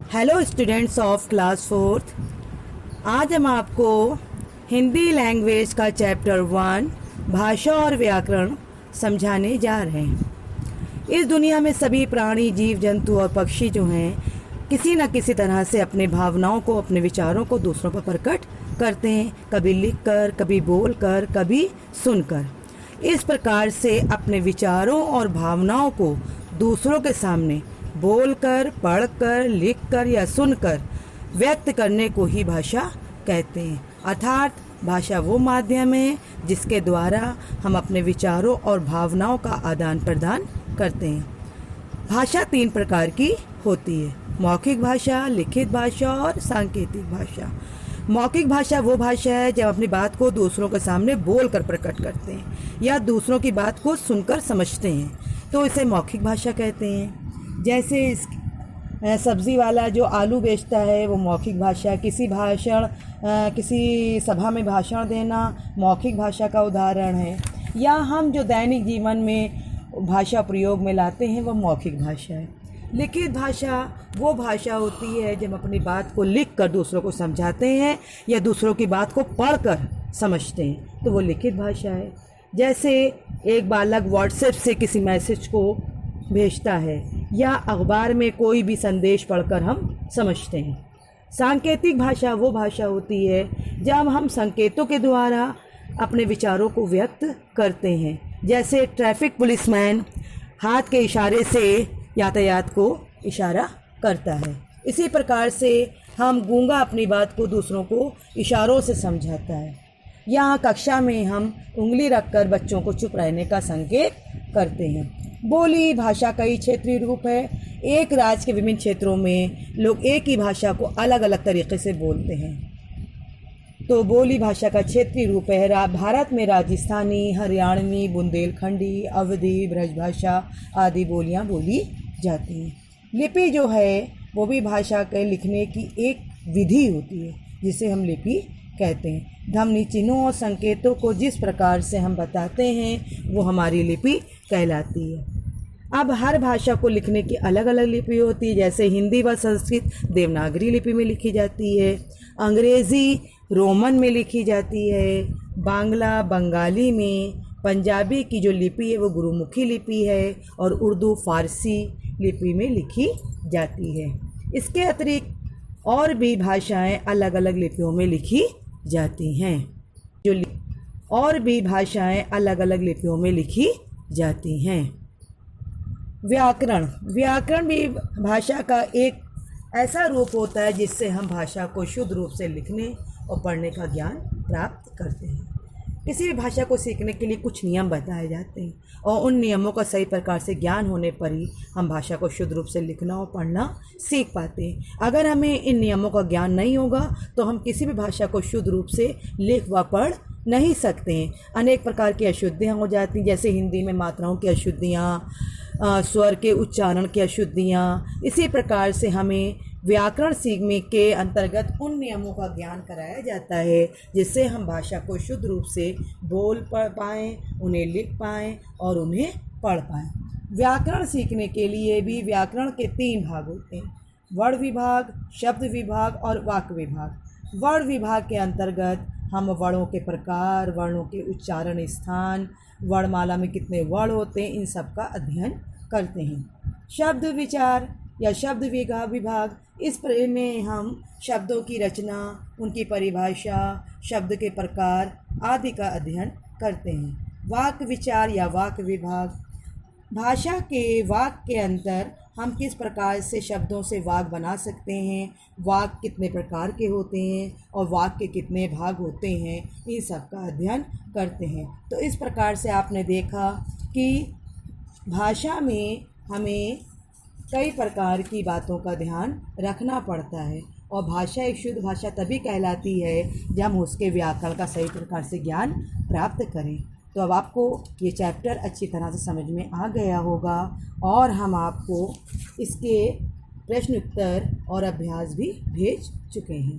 Hello students of class fourth. आज हम आपको हिंदी लैंग्वेज का चैप्टर 1 भाषा और व्याकरण समझाने जा रहे हैं। इस दुनिया में सभी प्राणी, जीव जंतु और पक्षी जो हैं किसी न किसी तरह से अपने भावनाओं को, अपने विचारों को दूसरों पर प्रकट करते हैं, कभी लिखकर, कभी बोलकर, कभी सुनकर। इस प्रकार से अपने विचारों और भावनाओं को दूसरों के सामने बोलकर, पढ़कर, लिखकर या सुनकर व्यक्त करने को ही भाषा कहते हैं। अर्थात भाषा वो माध्यम है जिसके द्वारा हम अपने विचारों और भावनाओं का आदान प्रदान करते हैं। भाषा 3 प्रकार की होती है: मौखिक भाषा, लिखित भाषा और सांकेतिक भाषा। मौखिक भाषा वो भाषा है जब अपनी बात को दूसरों के सामने बोलकर प्रकट करते हैं या दूसरों की बात को सुनकर समझते हैं, तो इसे मौखिक भाषा कहते हैं। जैसे सब्ज़ी वाला जो आलू बेचता है वो मौखिक भाषा। किसी सभा में भाषण देना मौखिक भाषा का उदाहरण है। या हम जो दैनिक जीवन में भाषा प्रयोग में लाते हैं वो मौखिक भाषा है। लिखित भाषा वो भाषा होती है जब अपनी बात को लिख कर दूसरों को समझाते हैं या दूसरों की बात को पढ़कर समझते हैं, तो वो लिखित भाषा है। जैसे एक बालक व्हाट्सएप से किसी मैसेज को भेजता है या अखबार में कोई भी संदेश पढ़कर हम समझते हैं। सांकेतिक भाषा वो भाषा होती है जब हम संकेतों के द्वारा अपने विचारों को व्यक्त करते हैं। जैसे ट्रैफिक पुलिसमैन हाथ के इशारे से यातायात को इशारा करता है, इसी प्रकार से हम गूंगा अपनी बात को दूसरों को इशारों से समझाता है। यहाँ कक्षा में हम उंगली रखकर बच्चों को चुप रहने का संकेत करते हैं। बोली भाषा का ही क्षेत्रीय रूप है। एक राज्य के विभिन्न क्षेत्रों में लोग एक ही भाषा को अलग अलग तरीके से बोलते हैं, तो बोली भाषा का क्षेत्रीय रूप है। भारत में राजस्थानी, हरियाणवी, बुंदेलखंडी, अवधी, ब्रजभाषा आदि बोलियां बोली जाती हैं। लिपि जो है वो भी भाषा के लिखने की एक विधि होती है जिसे हम लिपि कहते हैं। ध्वनि चिन्हों और संकेतों को जिस प्रकार से हम बताते हैं वो हमारी लिपि कहलाती है। अब हर भाषा को लिखने की अलग अलग लिपि होती है। जैसे हिंदी व संस्कृत देवनागरी लिपि में लिखी जाती है, अंग्रेज़ी रोमन में लिखी जाती है, बांग्ला बंगाली में, पंजाबी की जो लिपि है वो गुरुमुखी लिपि है और उर्दू फारसी लिपि में लिखी जाती है। इसके अतिरिक्त और भी भाषाएं अलग अलग लिपियों में लिखी जाती हैं। व्याकरण भी भाषा का एक ऐसा रूप होता है जिससे हम भाषा को शुद्ध रूप से लिखने और पढ़ने का ज्ञान प्राप्त करते हैं। किसी भी भाषा को सीखने के लिए कुछ नियम बताए जाते हैं और उन नियमों का सही प्रकार से ज्ञान होने पर ही हम भाषा को शुद्ध रूप से लिखना और पढ़ना सीख पाते हैं। अगर हमें इन नियमों का ज्ञान नहीं होगा तो हम किसी भी भाषा को शुद्ध रूप से लिख व पढ़ नहीं सकते हैं। अनेक प्रकार की अशुद्धियाँ हो जाती हैं, जैसे हिंदी में मात्राओं की अशुद्धियाँ, स्वर के उच्चारण की अशुद्धियाँ। इसी प्रकार से हमें व्याकरण सीखने के अंतर्गत उन नियमों का ज्ञान कराया जाता है जिससे हम भाषा को शुद्ध रूप से बोल पढ़ पाएँ, उन्हें लिख पाएँ और उन्हें पढ़ पाएँ। व्याकरण सीखने के लिए भी व्याकरण के 3 भाग होते हैं: वर्ण विभाग, शब्द विभाग और वाक्य विभाग। वर्ण विभाग के अंतर्गत हम वर्णों के प्रकार, वर्णों के उच्चारण स्थान, वर्णमाला में कितने वर्ण होते हैं, इन सब का अध्ययन करते हैं। शब्द विचार या शब्द विभाग, इस में हम शब्दों की रचना, उनकी परिभाषा, शब्द के प्रकार आदि का अध्ययन करते हैं। वाक्य विचार या वाक्य विभाग, भाषा के वाक्य के अंदर हम किस प्रकार से शब्दों से वाक्य बना सकते हैं, वाक्य कितने प्रकार के होते हैं और वाक्य के कितने भाग होते हैं, इन सब का अध्ययन करते हैं। तो इस प्रकार से आपने देखा कि भाषा में हमें कई प्रकार की बातों का ध्यान रखना पड़ता है और भाषा एक शुद्ध भाषा तभी कहलाती है जब हम उसके व्याकरण का सही प्रकार से ज्ञान प्राप्त करें। तो अब आपको ये चैप्टर अच्छी तरह से समझ में आ गया होगा और हम आपको इसके प्रश्न उत्तर और अभ्यास भी भेज चुके हैं।